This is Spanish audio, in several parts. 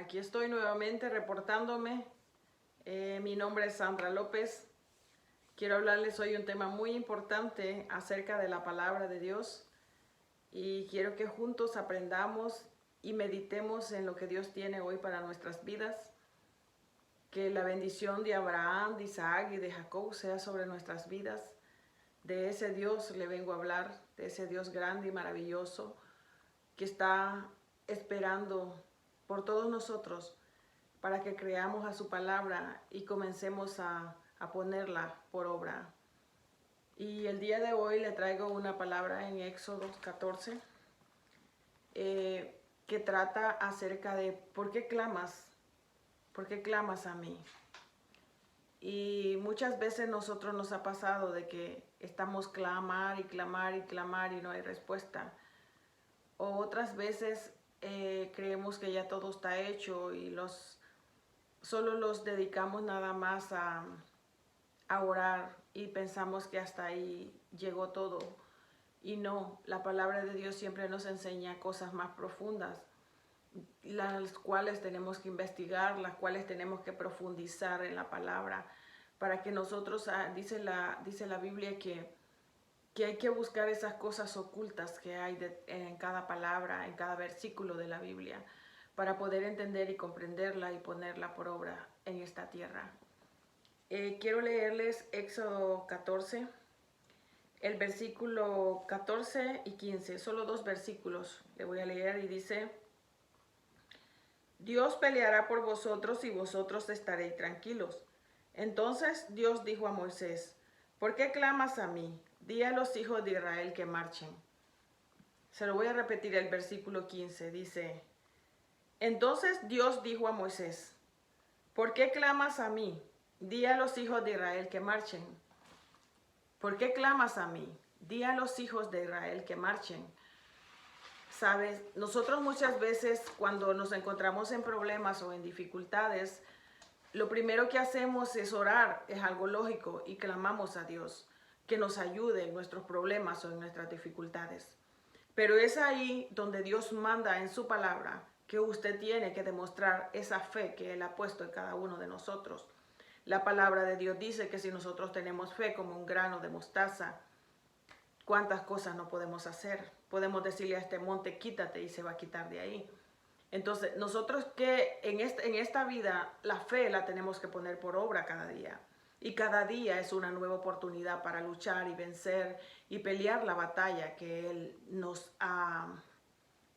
Aquí estoy nuevamente reportándome. Mi nombre es Sandra López. Quiero hablarles hoy un tema muy importante acerca de la palabra de Dios y quiero que juntos aprendamos y meditemos en lo que Dios tiene hoy para nuestras vidas. Que la bendición de Abraham, de Isaac y de Jacob sea sobre nuestras vidas. De ese Dios le vengo a hablar, de ese Dios grande y maravilloso que está esperando por todos nosotros para que creamos a su palabra y comencemos a ponerla por obra. Y el día de hoy le traigo una palabra en Éxodo 14 que trata acerca de ¿por qué clamas? ¿Por qué clamas a mí? Y muchas veces nosotros nos ha pasado de que estamos clamar y clamar y clamar y no hay respuesta. O otras veces creemos que ya todo está hecho y solo los dedicamos nada más a orar y pensamos que hasta ahí llegó todo. Y no, la palabra de Dios siempre nos enseña cosas más profundas, las cuales tenemos que investigar, las cuales tenemos que profundizar en la palabra, para que nosotros, dice la Biblia que hay que buscar esas cosas ocultas que hay en cada palabra, en cada versículo de la Biblia, para poder entender y comprenderla y ponerla por obra en esta tierra. Quiero leerles Éxodo 14, el versículo 14 y 15, solo dos versículos le voy a leer y dice: Dios peleará por vosotros y vosotros estaréis tranquilos. Entonces Dios dijo a Moisés: ¿por qué clamas a mí? Di a los hijos de Israel que marchen. Se lo voy a repetir el versículo 15, dice: Entonces Dios dijo a Moisés: ¿por qué clamas a mí? Di a los hijos de Israel que marchen. ¿Por qué clamas a mí? Di a los hijos de Israel que marchen. Sabes, nosotros muchas veces cuando nos encontramos en problemas o en dificultades, lo primero que hacemos es orar, es algo lógico, y clamamos a Dios que nos ayude en nuestros problemas o en nuestras dificultades. Pero es ahí donde Dios manda en su palabra que usted tiene que demostrar esa fe que Él ha puesto en cada uno de nosotros. La palabra de Dios dice que si nosotros tenemos fe como un grano de mostaza, ¿cuántas cosas no podemos hacer? Podemos decirle a este monte, quítate, y se va a quitar de ahí. Entonces, nosotros que en esta vida la fe la tenemos que poner por obra cada día. Y cada día es una nueva oportunidad para luchar y vencer y pelear la batalla que Él nos ha,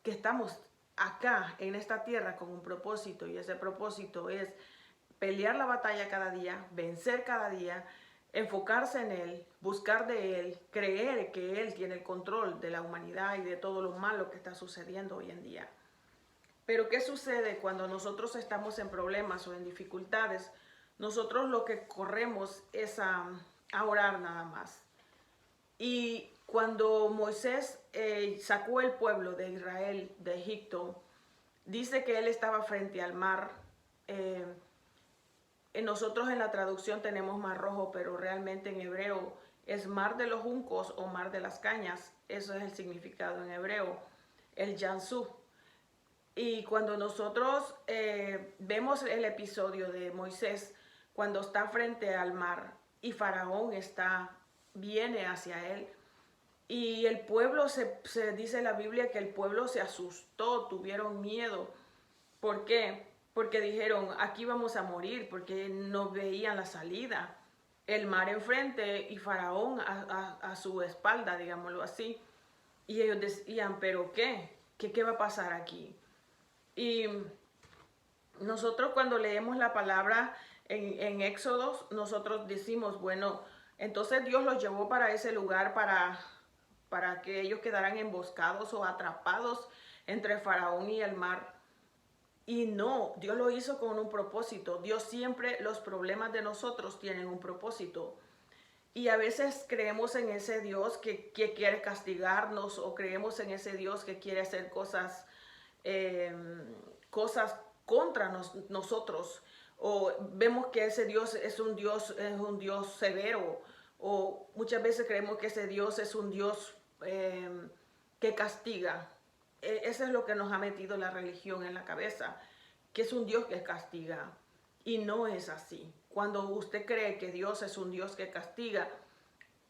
que estamos acá en esta tierra con un propósito, y ese propósito es pelear la batalla cada día, vencer cada día, enfocarse en Él, buscar de Él, creer que Él tiene el control de la humanidad y de todo lo malo que está sucediendo hoy en día. Pero ¿qué sucede cuando nosotros estamos en problemas o en dificultades? Nosotros lo que corremos es a orar nada más. Y cuando Moisés sacó el pueblo de Israel de Egipto, dice que él estaba frente al mar. Nosotros en la traducción tenemos mar rojo, pero realmente en hebreo es mar de los juncos o mar de las cañas. Eso es el significado en hebreo, el Yansú. Y cuando nosotros vemos el episodio de Moisés, cuando está frente al mar y Faraón viene hacia él, y el pueblo, se dice en la Biblia que el pueblo se asustó, tuvieron miedo. ¿Por qué? Porque dijeron, aquí vamos a morir, porque no veían la salida. El mar enfrente y Faraón a su espalda, digámoslo así. Y ellos decían, ¿pero qué? ¿Qué va a pasar aquí? Y nosotros cuando leemos la palabra en Éxodo, nosotros decimos, bueno, entonces Dios los llevó para ese lugar para que ellos quedaran emboscados o atrapados entre Faraón y el mar. Y no, Dios lo hizo con un propósito. Dios siempre, los problemas de nosotros tienen un propósito. Y a veces creemos en ese Dios que quiere castigarnos, o creemos en ese Dios que quiere hacer cosas contra nosotros, o vemos que ese Dios es un Dios severo, o muchas veces creemos que ese Dios es un Dios que castiga. Eso es lo que nos ha metido la religión en la cabeza, que es un Dios que castiga. Y no es así. Cuando usted cree que Dios es un Dios que castiga,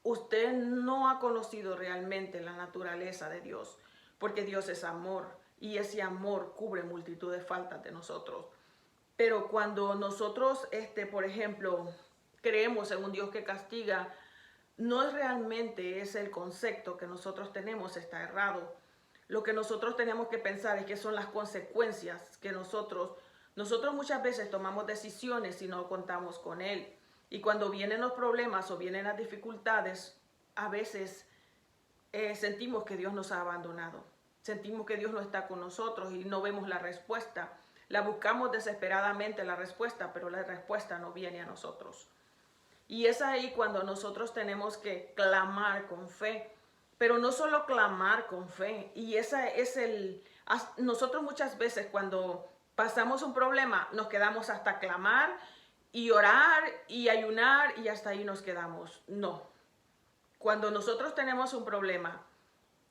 usted no ha conocido realmente la naturaleza de Dios, porque Dios es amor y ese amor cubre multitud de faltas de nosotros. Pero cuando nosotros, por ejemplo, creemos en un Dios que castiga, no es realmente ese el concepto que nosotros tenemos, está errado. Lo que nosotros tenemos que pensar es que son las consecuencias que nosotros muchas veces tomamos decisiones y no contamos con Él. Y cuando vienen los problemas o vienen las dificultades, a veces sentimos que Dios nos ha abandonado. Sentimos que Dios no está con nosotros y no vemos la respuesta. La buscamos desesperadamente la respuesta, pero la respuesta no viene a nosotros. Y es ahí cuando nosotros tenemos que clamar con fe, pero no solo clamar con fe. Y nosotros muchas veces cuando pasamos un problema nos quedamos hasta clamar y orar y ayunar y hasta ahí nos quedamos. No. Cuando nosotros tenemos un problema,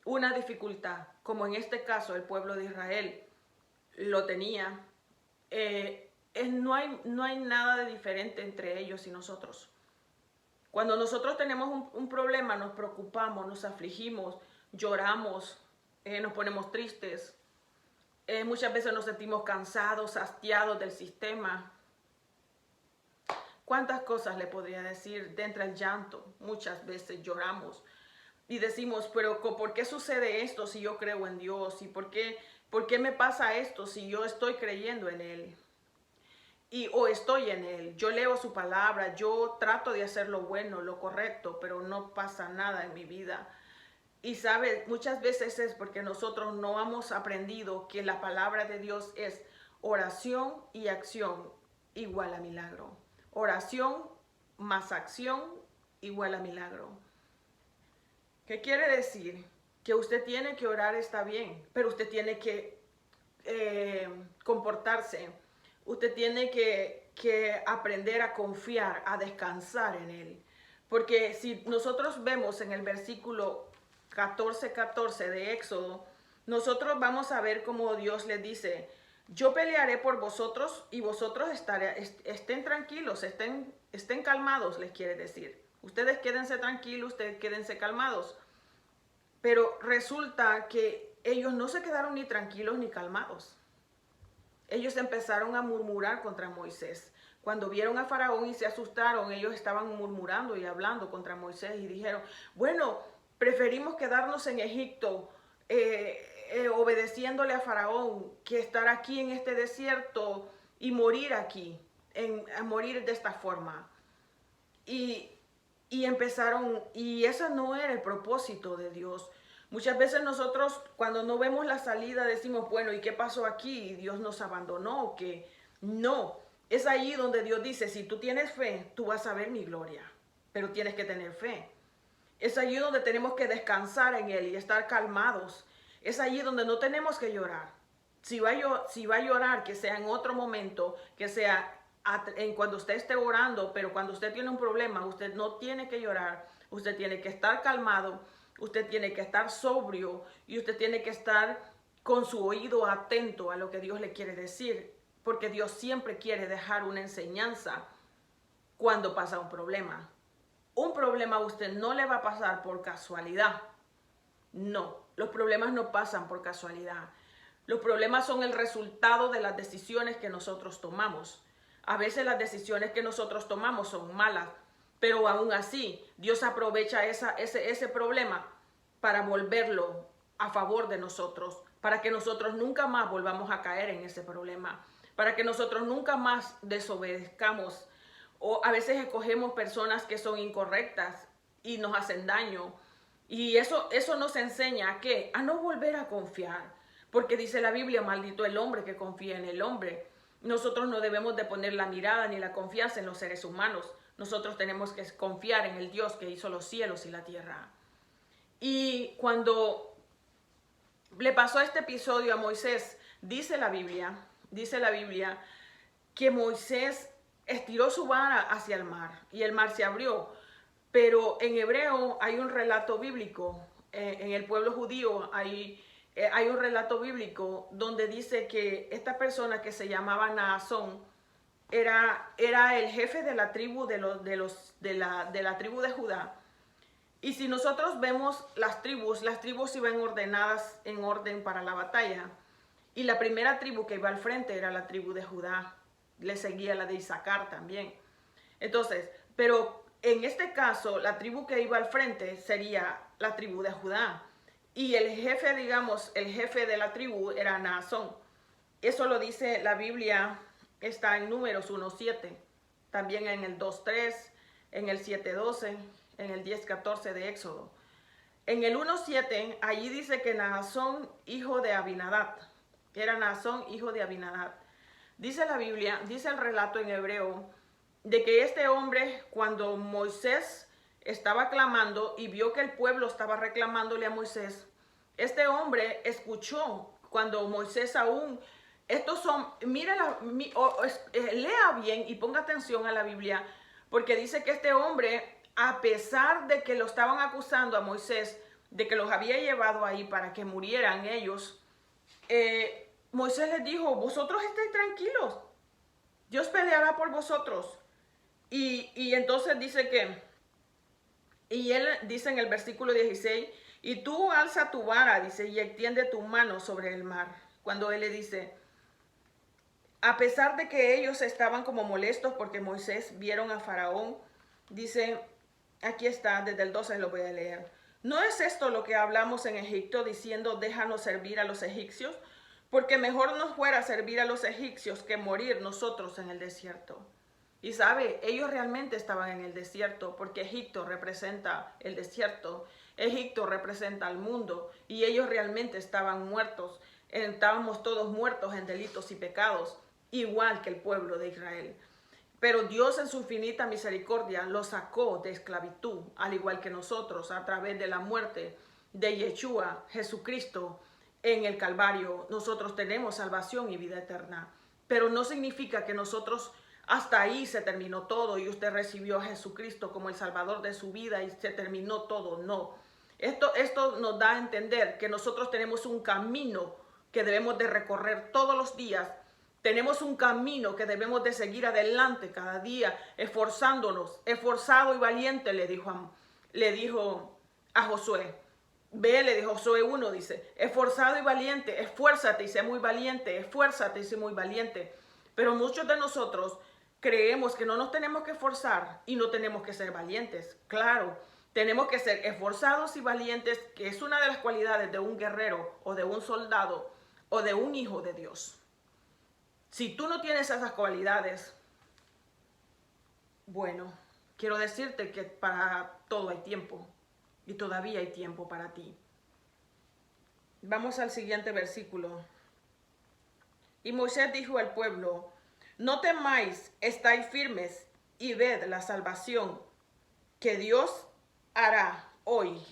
una dificultad, como en este caso el pueblo de Israel lo tenía, no hay nada de diferente entre ellos y nosotros. Cuando nosotros tenemos un problema, nos preocupamos, nos afligimos, lloramos, nos ponemos tristes. Muchas veces nos sentimos cansados, hastiados del sistema. ¿Cuántas cosas le podría decir? De entre el llanto, muchas veces lloramos y decimos, pero ¿por qué sucede esto si yo creo en Dios? ¿Y por qué me pasa esto si yo estoy creyendo en Él? O estoy en Él, yo leo su palabra, yo trato de hacer lo bueno, lo correcto, pero no pasa nada en mi vida. Y sabes, muchas veces es porque nosotros no hemos aprendido que la palabra de Dios es oración y acción igual a milagro. Oración más acción igual a milagro. ¿Qué quiere decir? Que usted tiene que orar, está bien, pero usted tiene que comportarse. Usted tiene que aprender a confiar, a descansar en Él. Porque si nosotros vemos en el versículo 14:14 de Éxodo, nosotros vamos a ver cómo Dios le dice, yo pelearé por vosotros y vosotros estén tranquilos, estén calmados, les quiere decir. Ustedes quédense tranquilos, ustedes quédense calmados. Pero resulta que ellos no se quedaron ni tranquilos ni calmados. Ellos empezaron a murmurar contra Moisés. Cuando vieron a Faraón y se asustaron, ellos estaban murmurando y hablando contra Moisés y dijeron, bueno, preferimos quedarnos en Egipto obedeciéndole a Faraón que estar aquí en este desierto y morir aquí, a morir de esta forma. Y empezaron, y ese no era el propósito de Dios. Muchas veces nosotros cuando no vemos la salida decimos, bueno, ¿y qué pasó aquí? ¿Dios nos abandonó o qué? No, es ahí donde Dios dice, si tú tienes fe, tú vas a ver mi gloria, pero tienes que tener fe. Es allí donde tenemos que descansar en Él y estar calmados. Es allí donde no tenemos que llorar. Si va a llorar, que sea en otro momento, que sea cuando usted esté orando, pero cuando usted tiene un problema, usted no tiene que llorar, usted tiene que estar calmado, usted tiene que estar sobrio y usted tiene que estar con su oído atento a lo que Dios le quiere decir, porque Dios siempre quiere dejar una enseñanza cuando pasa un problema. Un problema a usted no le va a pasar por casualidad. No, los problemas no pasan por casualidad. Los problemas son el resultado de las decisiones que nosotros tomamos. A veces las decisiones que nosotros tomamos son malas, pero aún así Dios aprovecha ese problema para volverlo a favor de nosotros, para que nosotros nunca más volvamos a caer en ese problema, para que nosotros nunca más desobedezcamos. O a veces escogemos personas que son incorrectas y nos hacen daño. Y eso nos enseña ¿a qué? A no volver a confiar. Porque dice la Biblia, maldito el hombre que confía en el hombre. Nosotros no debemos de poner la mirada ni la confianza en los seres humanos. Nosotros tenemos que confiar en el Dios que hizo los cielos y la tierra. Y cuando le pasó este episodio a Moisés, dice la Biblia que Moisés estiró su vara hacia el mar y el mar se abrió. Pero en hebreo hay un relato bíblico. En el pueblo judío hay hay un relato bíblico donde dice que esta persona que se llamaba Naasón era el jefe de la tribu de la tribu de Judá. Y si nosotros vemos las tribus iban ordenadas en orden para la batalla. Y la primera tribu que iba al frente era la tribu de Judá. Le seguía la de Isaacar también. Entonces, pero en este caso, la tribu que iba al frente sería la tribu de Judá. Y el jefe, digamos, el jefe de la tribu era Naasón. Eso lo dice la Biblia, está en Números 1:7, también en el 2:3, en el 7:12, en el 10:14 de Éxodo. En el 1:7, allí dice que Naasón, hijo de Abinadab, era Naasón, hijo de Abinadab. Dice la Biblia, dice el relato en hebreo, de que este hombre, cuando Moisés estaba clamando y vio que el pueblo estaba reclamándole a Moisés, este hombre escuchó cuando Moisés aún, estos son, lea bien y ponga atención a la Biblia, porque dice que este hombre, a pesar de que lo estaban acusando a Moisés, de que los había llevado ahí para que murieran ellos, Moisés les dijo, vosotros estáis tranquilos, Dios peleará por vosotros. Y entonces dice que, y él dice en el versículo 16, y tú alza tu vara, dice, y extiende tu mano sobre el mar. Cuando él le dice, a pesar de que ellos estaban como molestos porque Moisés vieron a Faraón, dice, aquí está, desde el 12 lo voy a leer. ¿No es esto lo que hablamos en Egipto diciendo, déjanos servir a los egipcios? Porque mejor nos fuera servir a los egipcios que morir nosotros en el desierto. Y sabe, ellos realmente estaban en el desierto porque Egipto representa el desierto, Egipto representa al mundo y ellos realmente estaban muertos, estábamos todos muertos en delitos y pecados, igual que el pueblo de Israel. Pero Dios en su infinita misericordia los sacó de esclavitud, al igual que nosotros, a través de la muerte de Yeshua, Jesucristo, en el Calvario. Nosotros tenemos salvación y vida eterna, pero no significa que nosotros hasta ahí se terminó todo y usted recibió a Jesucristo como el Salvador de su vida y se terminó todo. No. Esto nos da a entender que nosotros tenemos un camino que debemos de recorrer todos los días. Tenemos un camino que debemos de seguir adelante cada día, esforzándonos. Esforzado y valiente, le dijo a Josué. Ve, le dijo Josué 1, dice, esforzado y valiente, esfuérzate y sé muy valiente, esfuérzate y sé muy valiente. Pero muchos de nosotros creemos que no nos tenemos que esforzar y no tenemos que ser valientes. Claro, tenemos que ser esforzados y valientes, que es una de las cualidades de un guerrero o de un soldado o de un hijo de Dios. Si tú no tienes esas cualidades, bueno, quiero decirte que para todo hay tiempo y todavía hay tiempo para ti. Vamos al siguiente versículo. Y Moisés dijo al pueblo, no temáis, estáis firmes y ved la salvación que Dios hará hoy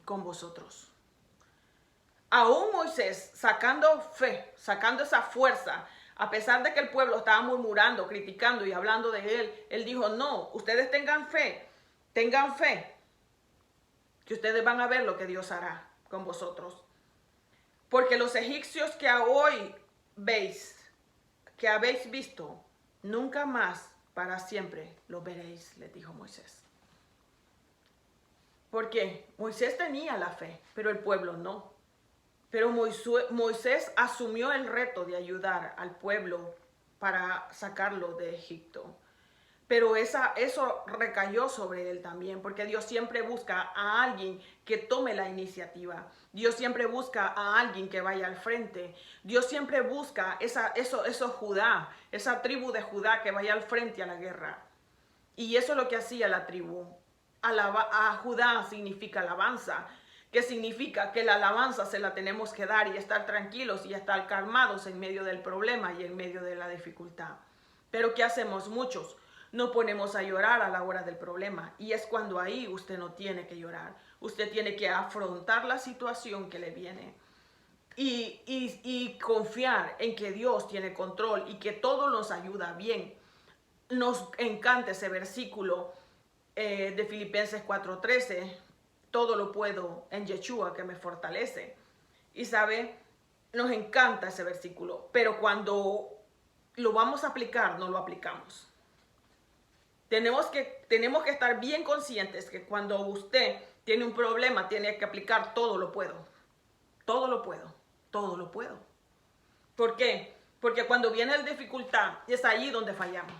con vosotros. Aún Moisés, sacando fe, sacando esa fuerza, a pesar de que el pueblo estaba murmurando, criticando y hablando de él dijo, no, ustedes tengan fe, que ustedes van a ver lo que Dios hará con vosotros. Porque los egipcios que hoy veis, que habéis visto, nunca más para siempre lo veréis, les dijo Moisés. Porque Moisés tenía la fe, pero el pueblo no. Pero Moisés asumió el reto de ayudar al pueblo para sacarlo de Egipto. Pero eso recayó sobre él también, porque Dios siempre busca a alguien que tome la iniciativa. Dios siempre busca a alguien que vaya al frente. Dios siempre busca esa tribu de Judá que vaya al frente a la guerra. Y eso es lo que hacía la tribu. A Judá significa alabanza, que significa que la alabanza se la tenemos que dar y estar tranquilos y estar calmados en medio del problema y en medio de la dificultad. Pero ¿qué hacemos muchos? Nos ponemos a llorar a la hora del problema y es cuando ahí usted no tiene que llorar. Usted tiene que afrontar la situación que le viene y confiar en que Dios tiene control y que todo nos ayuda bien. Nos encanta ese versículo de Filipenses 4:13, todo lo puedo en Yeshua que me fortalece. Y sabe, nos encanta ese versículo, pero cuando lo vamos a aplicar, no lo aplicamos. Tenemos que estar bien conscientes que cuando usted tiene un problema, tiene que aplicar todo lo puedo. Todo lo puedo. Todo lo puedo. ¿Por qué? Porque cuando viene la dificultad, es allí donde fallamos.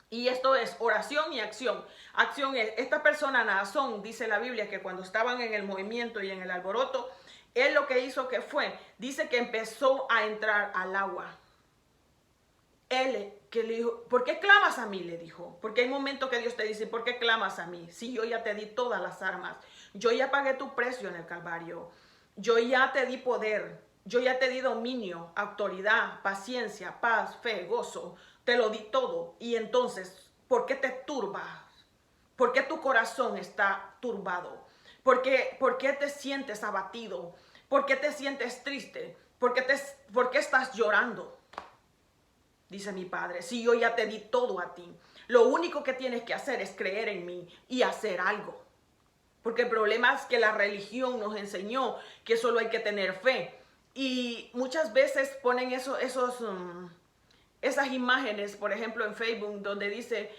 Y esto es oración y acción. Acción es, esta persona Naasón, dice la Biblia, que cuando estaban en el movimiento y en el alboroto, él lo que hizo que fue, dice que empezó a entrar al agua. Él que le dijo, ¿por qué clamas a mí? Le dijo, porque hay momentos que Dios te dice, ¿por qué clamas a mí? Si yo ya te di todas las armas, yo ya pagué tu precio en el Calvario, yo ya te di poder, yo ya te di dominio, autoridad, paciencia, paz, fe, gozo, te lo di todo. Y entonces, ¿por qué te turbas? ¿Por qué tu corazón está turbado? ¿Por qué te sientes abatido? ¿Por qué te sientes triste? ¿Por qué estás llorando? Dice mi padre, si yo ya te di todo a ti, lo único que tienes que hacer es creer en mí y hacer algo. Porque el problema es que la religión nos enseñó que solo hay que tener fe. Y muchas veces ponen esas imágenes, por ejemplo en Facebook, donde dice,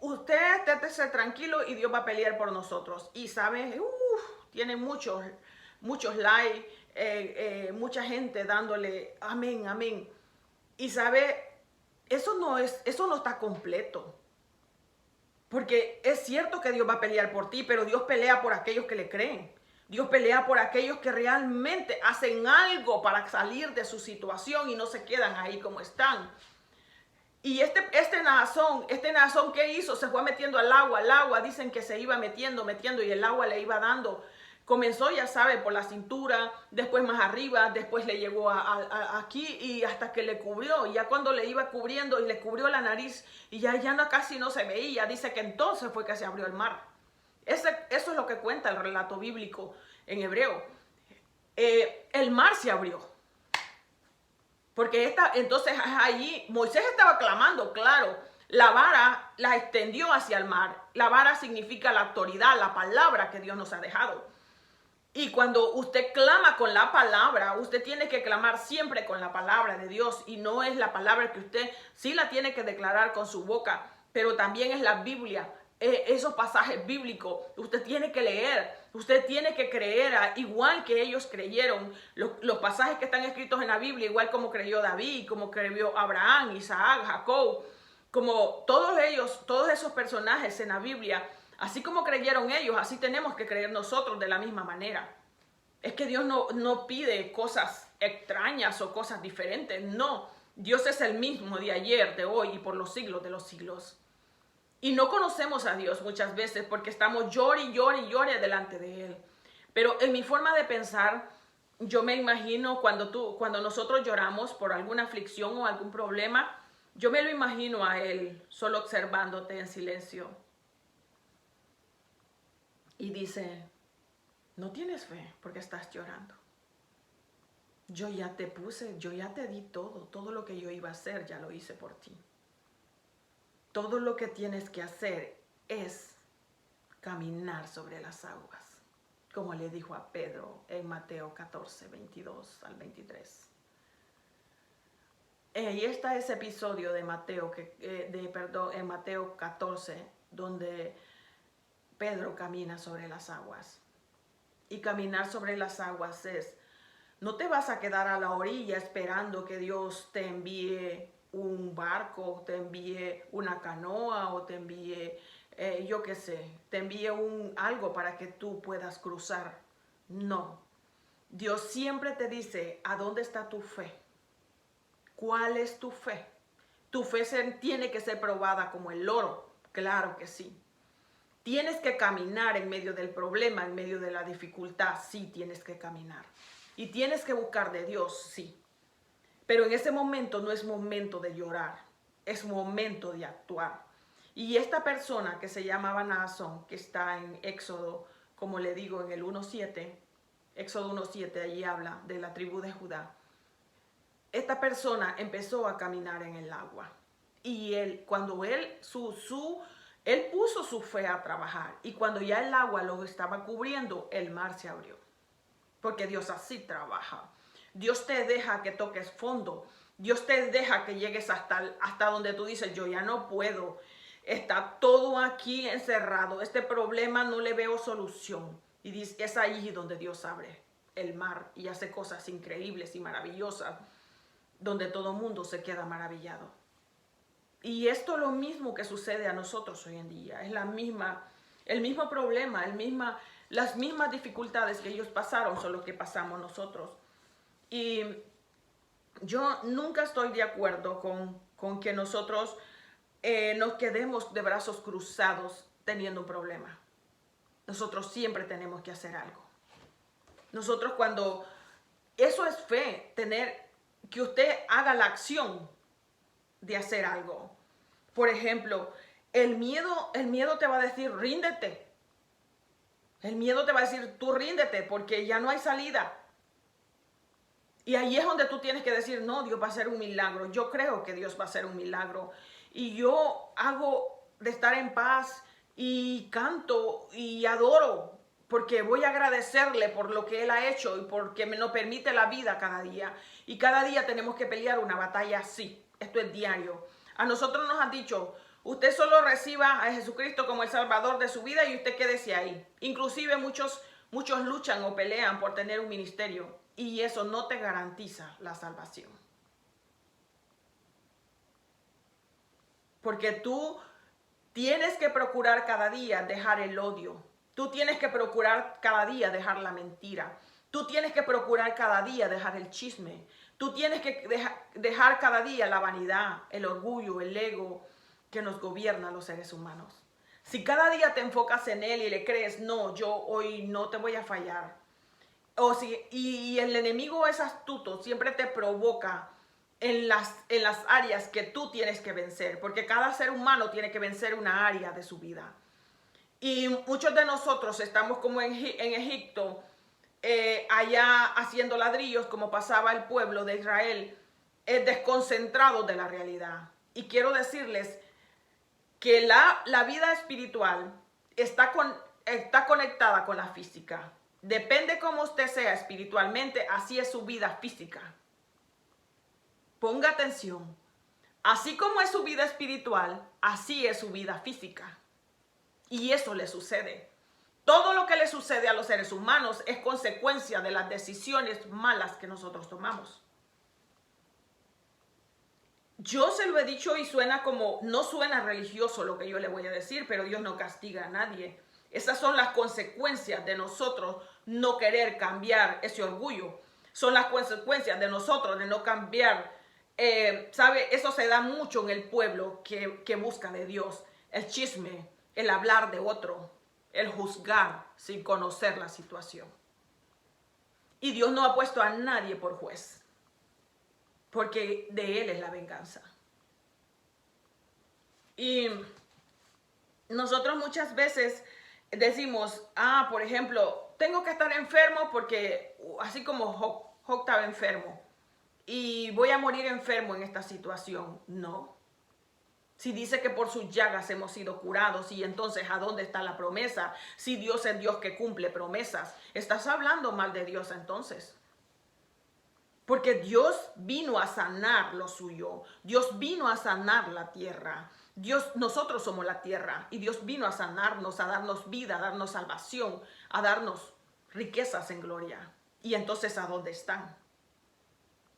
usted esté tranquilo y Dios va a pelear por nosotros. Y sabe, tiene muchos likes, mucha gente dándole amén, amén. Y sabe, eso no está completo. Porque es cierto que Dios va a pelear por ti, pero Dios pelea por aquellos que le creen. Dios pelea por aquellos que realmente hacen algo para salir de su situación y no se quedan ahí como están. Y este Naasón, ¿qué hizo? Se fue metiendo al agua, dicen que se iba metiendo y el agua le iba dando. Comenzó, ya sabe, por la cintura, después más arriba, después le llegó aquí y hasta que le cubrió. Y ya cuando le iba cubriendo y le cubrió la nariz y ya casi no se veía, dice que entonces fue que se abrió el mar. Eso es lo que cuenta el relato bíblico en hebreo. El mar se abrió. Porque entonces allí Moisés estaba clamando, claro. La vara la extendió hacia el mar. La vara significa la autoridad, la palabra que Dios nos ha dejado. Y cuando usted clama con la palabra, usted tiene que clamar siempre con la palabra de Dios. Y no es la palabra que usted sí la tiene que declarar con su boca, pero también es la Biblia. Esos pasajes bíblicos, usted tiene que leer, usted tiene que creer, igual que ellos creyeron, los pasajes que están escritos en la Biblia, igual como creyó David, como creyó Abraham, Isaac, Jacob, como todos esos personajes en la Biblia, así como creyeron ellos, así tenemos que creer nosotros de la misma manera. Es que Dios no pide cosas extrañas o cosas diferentes, no. Dios es el mismo de ayer, de hoy y por los siglos de los siglos. Y no conocemos a Dios muchas veces porque estamos llore delante de Él. Pero en mi forma de pensar, yo me imagino cuando nosotros lloramos por alguna aflicción o algún problema, yo me lo imagino a Él solo observándote en silencio. Y dice, no tienes fe porque estás llorando. Yo ya te puse, yo ya te di todo lo que yo iba a hacer, ya lo hice por ti. Todo lo que tienes que hacer es caminar sobre las aguas, como le dijo a Pedro en Mateo 14, 22 al 23. Y está ese episodio de Mateo, en Mateo 14, donde Pedro camina sobre las aguas. Y caminar sobre las aguas es, no te vas a quedar a la orilla esperando que Dios te envíe un barco, te envíe una canoa o te envíe, yo qué sé, te envíe algo para que tú puedas cruzar. No. Dios siempre te dice, ¿a dónde está tu fe? ¿Cuál es tu fe? Tu fe tiene que ser probada como el oro. Claro que sí. Tienes que caminar en medio del problema, en medio de la dificultad. Sí, tienes que caminar. Y tienes que buscar de Dios, sí. Pero en ese momento no es momento de llorar, es momento de actuar. Y esta persona que se llamaba Naasón, que está en Éxodo, como le digo, en el 1.7, Éxodo 1.7, allí habla de la tribu de Judá. Esta persona empezó a caminar en el agua. Y él puso su fe a trabajar. Y cuando ya el agua lo estaba cubriendo, el mar se abrió. porque Dios así trabaja. Dios te deja que toques fondo. Dios te deja que llegues hasta donde tú dices, yo ya no puedo. Está todo aquí encerrado. Este problema no le veo solución. Y es ahí donde Dios abre el mar y hace cosas increíbles y maravillosas, donde todo el mundo se queda maravillado. Y esto es lo mismo que sucede a nosotros hoy en día. Es el mismo problema, las mismas dificultades que ellos pasaron son los que pasamos nosotros. Y yo nunca estoy de acuerdo con que nosotros nos quedemos de brazos cruzados teniendo un problema. Nosotros siempre tenemos que hacer algo. Nosotros eso es fe, que usted haga la acción de hacer algo. Por ejemplo, el miedo te va a decir, ríndete. El miedo te va a decir, tú ríndete porque ya no hay salida. Y ahí es donde tú tienes que decir, no, Dios va a hacer un milagro. Yo creo que Dios va a hacer un milagro. Y yo hago de estar en paz y canto y adoro, porque voy a agradecerle por lo que Él ha hecho y porque nos permite la vida cada día. Y cada día tenemos que pelear una batalla así. Esto es diario. A nosotros nos han dicho, usted solo reciba a Jesucristo como el Salvador de su vida y usted quédese ahí. Inclusive muchos luchan o pelean por tener un ministerio y eso no te garantiza la salvación. Porque tú tienes que procurar cada día dejar el odio. Tú tienes que procurar cada día dejar la mentira. Tú tienes que procurar cada día dejar el chisme. Tú tienes que dejar cada día la vanidad, el orgullo, el ego que nos gobierna a los seres humanos. Si cada día te enfocas en Él y le crees, no, yo hoy no te voy a fallar. Y el enemigo es astuto, siempre te provoca en las áreas que tú tienes que vencer, porque cada ser humano tiene que vencer una área de su vida. Y muchos de nosotros estamos como en Egipto, allá haciendo ladrillos, como pasaba el pueblo de Israel, desconcentrados de la realidad. Y quiero decirles que la vida espiritual está conectada con la física. Depende cómo usted sea espiritualmente, así es su vida física. Ponga atención. Así como es su vida espiritual, así es su vida física. Y eso le sucede. Todo lo que le sucede a los seres humanos es consecuencia de las decisiones malas que nosotros tomamos. Yo se lo he dicho y no suena religioso lo que yo le voy a decir, pero Dios no castiga a nadie. Esas son las consecuencias de nosotros no querer cambiar ese orgullo. Son las consecuencias de nosotros de no cambiar. ¿Sabe? Eso se da mucho en el pueblo que busca de Dios. El chisme, el hablar de otro, el juzgar sin conocer la situación. Y Dios no ha puesto a nadie por juez, porque de Él es la venganza. Y nosotros muchas veces decimos, por ejemplo, tengo que estar enfermo porque así como Job estaba enfermo y voy a morir enfermo en esta situación. No. Si dice que por sus llagas hemos sido curados, y entonces ¿a dónde está la promesa? Si Dios es Dios que cumple promesas, ¿estás hablando mal de Dios entonces? Porque Dios vino a sanar lo suyo. Dios vino a sanar la tierra. Nosotros somos la tierra y Dios vino a sanarnos, a darnos vida, a darnos salvación, a darnos riquezas en gloria. Y entonces ¿a dónde están?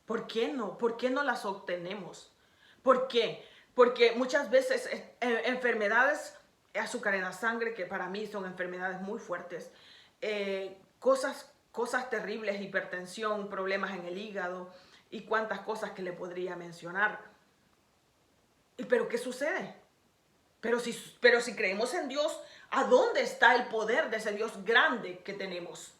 ¿Por qué no? ¿Por qué no las obtenemos? ¿Por qué? Porque muchas veces enfermedades, azúcar en la sangre, que para mí son enfermedades muy fuertes, cosas terribles, hipertensión, problemas en el hígado y cuantas cosas que le podría mencionar. ¿Pero qué sucede? Pero si creemos en Dios, ¿a dónde está el poder de ese Dios grande que tenemos?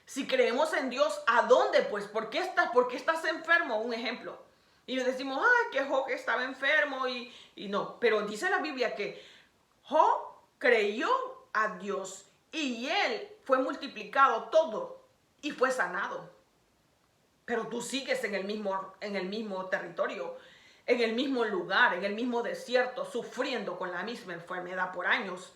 Si creemos en Dios, ¿a dónde? Pues, ¿por qué estás enfermo? Un ejemplo. Y decimos, que Job estaba enfermo y no. Pero dice la Biblia que Job creyó a Dios y él fue multiplicado todo y fue sanado. Pero tú sigues en el mismo territorio, en el mismo lugar, en el mismo desierto, sufriendo con la misma enfermedad por años.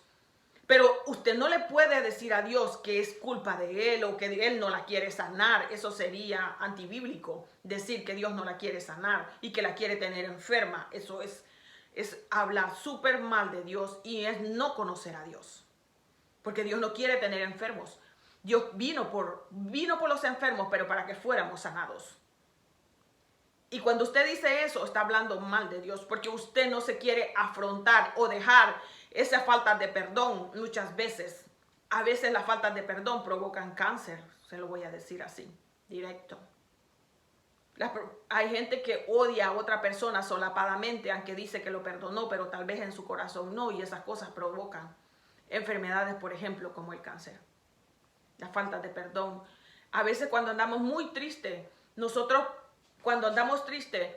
Pero usted no le puede decir a Dios que es culpa de él o que él no la quiere sanar. Eso sería antibíblico, decir que Dios no la quiere sanar y que la quiere tener enferma. Eso es hablar súper mal de Dios y es no conocer a Dios. Porque Dios no quiere tener enfermos. Dios vino por los enfermos, pero para que fuéramos sanados. Y cuando usted dice eso, está hablando mal de Dios, porque usted no se quiere afrontar o dejar esa falta de perdón muchas veces. A veces las faltas de perdón provocan cáncer, se lo voy a decir así, directo. Hay gente que odia a otra persona solapadamente, aunque dice que lo perdonó, pero tal vez en su corazón no, y esas cosas provocan enfermedades, por ejemplo, como el cáncer. La falta de perdón. A veces cuando andamos muy tristes, cuando andamos tristes,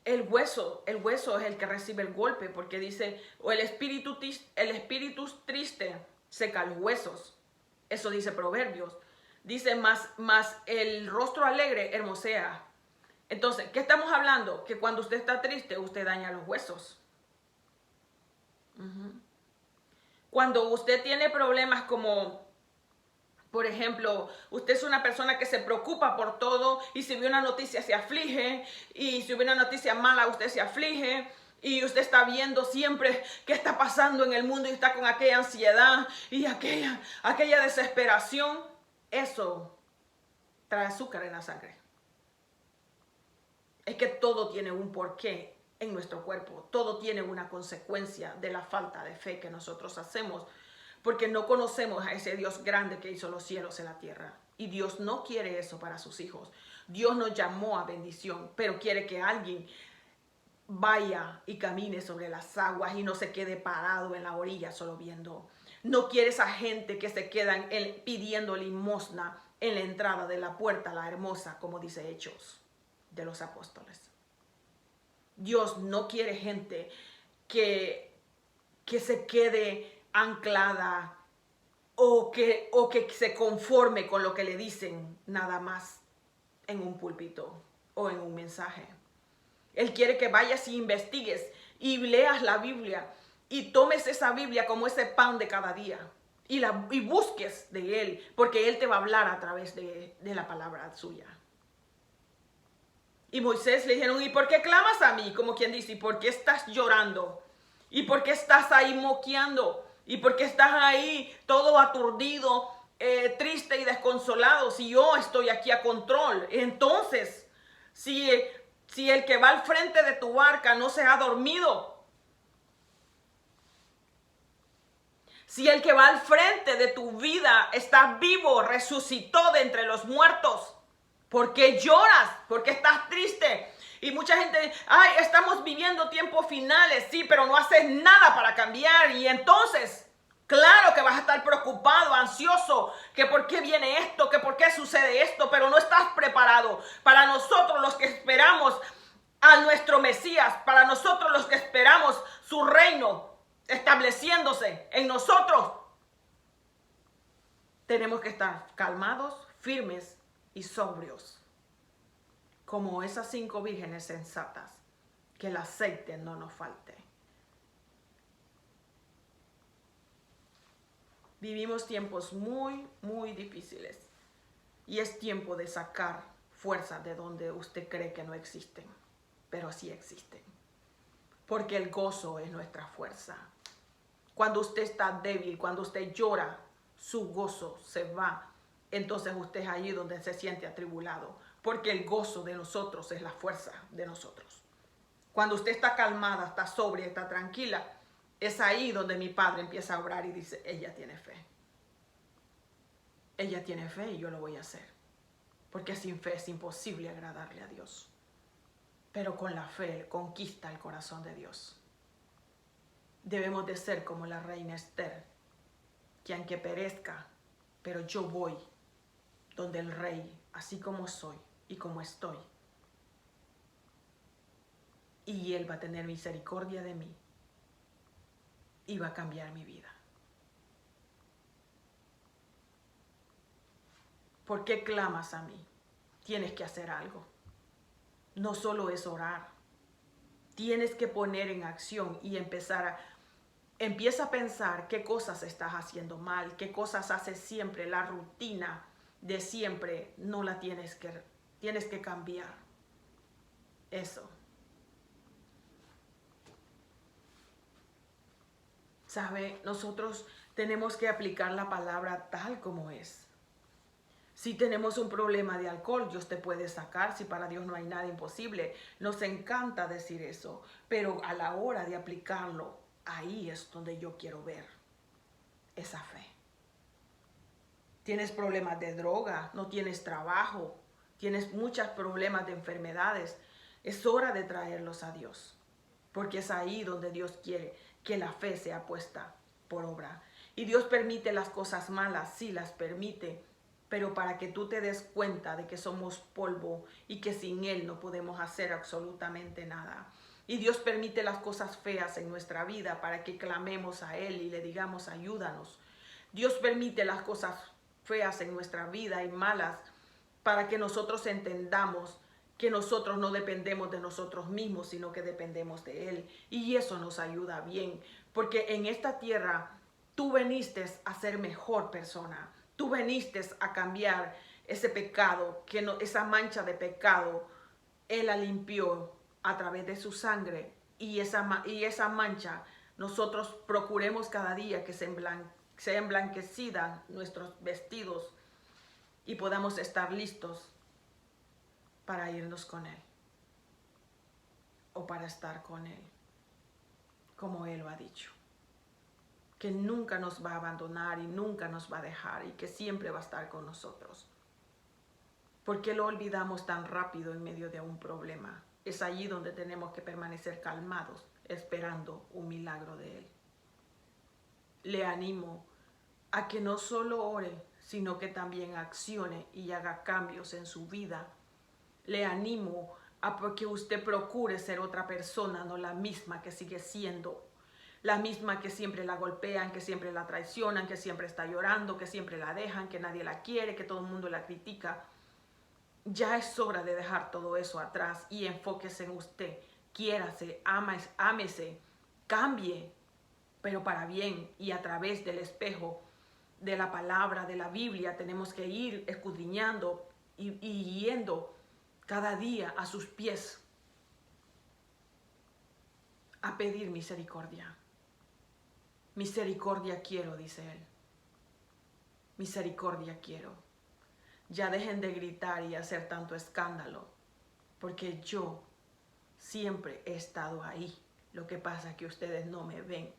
el hueso es el que recibe el golpe, porque dice, o el espíritu triste seca los huesos. Eso dice Proverbios. Dice, más el rostro alegre hermosea. Entonces, ¿qué estamos hablando? Que cuando usted está triste, usted daña los huesos. Cuando usted tiene problemas como, por ejemplo, usted es una persona que se preocupa por todo y si ve una noticia se aflige y si ve una noticia mala usted se aflige y usted está viendo siempre qué está pasando en el mundo y está con aquella ansiedad y aquella desesperación. Eso trae azúcar en la sangre. Es que todo tiene un porqué en nuestro cuerpo. Todo tiene una consecuencia de la falta de fe que nosotros hacemos. Porque no conocemos a ese Dios grande que hizo los cielos y la tierra. Y Dios no quiere eso para sus hijos. Dios nos llamó a bendición, pero quiere que alguien vaya y camine sobre las aguas y no se quede parado en la orilla solo viendo. No quiere esa gente que se quedan pidiendo limosna en la entrada de la puerta, la hermosa, como dice Hechos de los Apóstoles. Dios no quiere gente que se quede anclada o que se conforme con lo que le dicen nada más en un púlpito o en un mensaje. Él quiere que vayas y investigues y leas la Biblia y tomes esa Biblia como ese pan de cada día y busques de Él, porque Él te va a hablar a través de la palabra suya. Y Moisés le dijeron, ¿y por qué clamas a mí? Como quien dice, ¿y por qué estás llorando? ¿Y por qué estás ahí moqueando? ¿Y por qué estás ahí todo aturdido, triste y desconsolado? Si yo estoy aquí a control. Entonces, si el que va al frente de tu barca no se ha dormido, si el que va al frente de tu vida está vivo, resucitó de entre los muertos, ¿por qué lloras? ¿Por qué estás triste? Y mucha gente dice, ay, estamos viviendo tiempos finales, sí, pero no haces nada para cambiar. Y entonces, claro que vas a estar preocupado, ansioso, que por qué viene esto, que por qué sucede esto, pero no estás preparado. Para nosotros los que esperamos a nuestro Mesías, para nosotros los que esperamos su reino estableciéndose en nosotros, tenemos que estar calmados, firmes y sobrios, como esas 5 vírgenes sensatas, que el aceite no nos falte. Vivimos tiempos muy, muy difíciles y es tiempo de sacar fuerza de donde usted cree que no existen, pero sí existen, porque el gozo es nuestra fuerza. Cuando usted está débil, cuando usted llora, su gozo se va. Entonces usted es allí donde se siente atribulado, porque el gozo de nosotros es la fuerza de nosotros. Cuando usted está calmada, está sobria, está tranquila, es ahí donde mi Padre empieza a obrar y dice, ella tiene fe. Ella tiene fe y yo lo voy a hacer. Porque sin fe es imposible agradarle a Dios. Pero con la fe conquista el corazón de Dios. Debemos de ser como la reina Esther, que aunque perezca, pero yo voy donde el rey, así como soy y como estoy. Y Él va a tener misericordia de mí y va a cambiar mi vida. ¿Por qué clamas a mí? Tienes que hacer algo. No solo es orar. Tienes que poner en acción y empezar empieza a pensar qué cosas estás haciendo mal, qué cosas haces siempre, la rutina de siempre no la tienes que cambiar. Eso. ¿Sabe? Nosotros tenemos que aplicar la palabra tal como es. Si tenemos un problema de alcohol, Dios te puede sacar, si para Dios no hay nada imposible. Nos encanta decir eso, pero a la hora de aplicarlo, ahí es donde yo quiero ver esa fe. Tienes problemas de droga, no tienes trabajo, tienes muchos problemas de enfermedades. Es hora de traerlos a Dios, porque es ahí donde Dios quiere que la fe sea puesta por obra. Y Dios permite las cosas malas, sí las permite, pero para que tú te des cuenta de que somos polvo y que sin Él no podemos hacer absolutamente nada. Y Dios permite las cosas feas en nuestra vida para que clamemos a Él y le digamos ayúdanos. Dios permite las cosas feas en nuestra vida y malas para que nosotros entendamos que nosotros no dependemos de nosotros mismos, sino que dependemos de Él. Y eso nos ayuda bien, porque en esta tierra tú veniste a ser mejor persona. Tú veniste a cambiar ese pecado, esa mancha de pecado, Él la limpió a través de su sangre. Y esa mancha, nosotros procuremos cada día que sea emblanquecida nuestros vestidos y podamos estar listos para irnos con Él o para estar con Él, como Él lo ha dicho, que nunca nos va a abandonar y nunca nos va a dejar y que siempre va a estar con nosotros. ¿Por qué lo olvidamos tan rápido en medio de un problema? Es allí donde tenemos que permanecer calmados, esperando un milagro de Él. Le animo a que no solo ore, sino que también accione y haga cambios en su vida. Le animo a que usted procure ser otra persona, no la misma que sigue siendo, la misma que siempre la golpean, que siempre la traicionan, que siempre está llorando, que siempre la dejan, que nadie la quiere, que todo el mundo la critica. Ya es hora de dejar todo eso atrás y enfóquese en usted. Quiérase, ámese, cambie, pero para bien, y a través del espejo de la palabra, de la Biblia, tenemos que ir escudriñando y yendo cada día a sus pies a pedir misericordia. Misericordia quiero, dice Él. Misericordia quiero. Ya dejen de gritar y hacer tanto escándalo, porque yo siempre he estado ahí. Lo que pasa es que ustedes no me ven,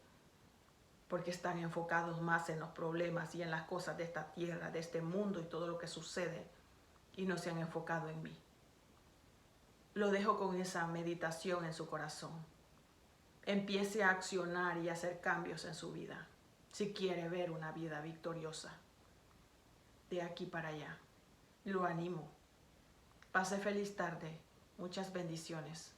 porque están enfocados más en los problemas y en las cosas de esta tierra, de este mundo y todo lo que sucede, y no se han enfocado en mí. Lo dejo con esa meditación en su corazón. Empiece a accionar y a hacer cambios en su vida, si quiere ver una vida victoriosa, de aquí para allá. Lo animo. Pase feliz tarde. Muchas bendiciones.